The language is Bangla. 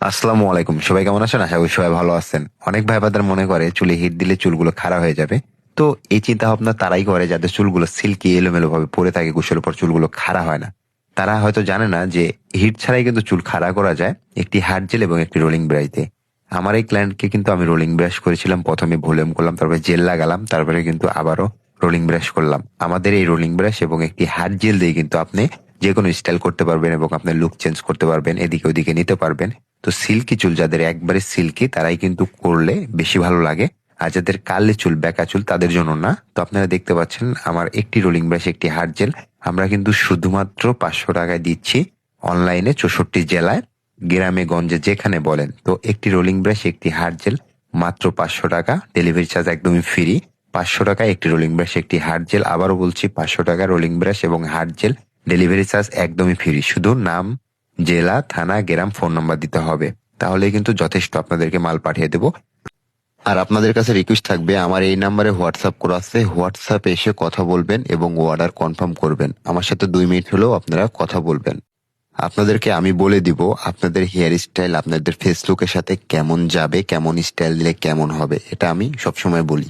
আসসালামু আলাইকুম, সবাই কেমন আছেন? আশা করি সবাই ভালো আছেন। অনেক ভাই ব্রাদার মনে করে চুলে হিট দিলে চুলগুলো খাড়া হয়ে যাবে। তো এই চিন্তা ভাবনা তারাই করে যাদের চুলগুলো সিল্কি এলোমেলো ভাবে পড়ে থাকে, গোসলের পর চুলগুলো খাড়া হয় না। তারা হয়তো জানে না যে হিট ছাড়াই কিন্তু চুল খাড়া করা যায় একটি হার্ড জেল এবং একটি রোলিং ব্রাশতে। আমার এই ক্লায়েন্টকে কিন্তু আমি রোলিং ব্রাশ করেছিলাম, প্রথমে ভলিউম করলাম, তারপরে জেল লাগালাম, তারপরে কিন্তু আবারও রোলিং ব্রাশ করলাম। আমাদের এই রোলিং ব্রাশ এবং একটি হার্ড জেল দিয়ে কিন্তু আপনি যে কোনো স্টাইল করতে পারবেন এবং আপনার লুক চেঞ্জ করতে পারবেন, এদিকে ওদিকে নিতে পারবেন। তো সিল্কি চুল যাদের একবারে সিল্কি তারাই কিন্তু করলে বেশি ভালো লাগে। আর যাদের কালে চুল, বেঁকা চুল, তাদের জন্য না। তো আপনারা দেখতে পাচ্ছেন আমার একটি রোলিং ব্রাশ, একটি হার্ড জেল আমরা কিন্তু শুধুমাত্র 500 টাকায় দিচ্ছি অনলাইনে 64 জেলায়, গ্রামে গঞ্জে যেখানে বলেন। তো একটি রোলিং ব্রাশ, একটি হার্ড জেল মাত্র 500 টাকা, ডেলিভারি চার্জ একদমই ফ্রি। 500 টাকায় একটি রোলিং ব্রাশ, একটি হার্ড জেল, আবারও বলছি 500 টাকা রোলিং ব্রাশ এবং হার্ড জেল, ডেলিভারি চার্জ একদমই ফ্রি। শুধু নাম, জেলা, থানা, গ্রাম, ফোন নাম্বার দিতে হবে, তাহলে কিন্তু যথেষ্ট, আপনাদেরকে মাল পাঠিয়ে দেবো। আর আপনাদের কাছে রিকোয়েস্ট থাকবে, আমার এই নাম্বারে হোয়াটসঅ্যাপ করা আছে, হোয়াটসঅ্যাপে এসে কথা বলবেন এবং অর্ডার কনফার্ম করবেন। আমার সাথে 2 মিনিট হলেও আপনারা কথা বলবেন। আপনাদেরকে আমি বলে দিব আপনাদের হেয়ার স্টাইল আপনাদের ফেস লুকের সাথে কেমন যাবে, কেমন স্টাইল দিলে কেমন হবে, এটা আমি সবসময় বলি।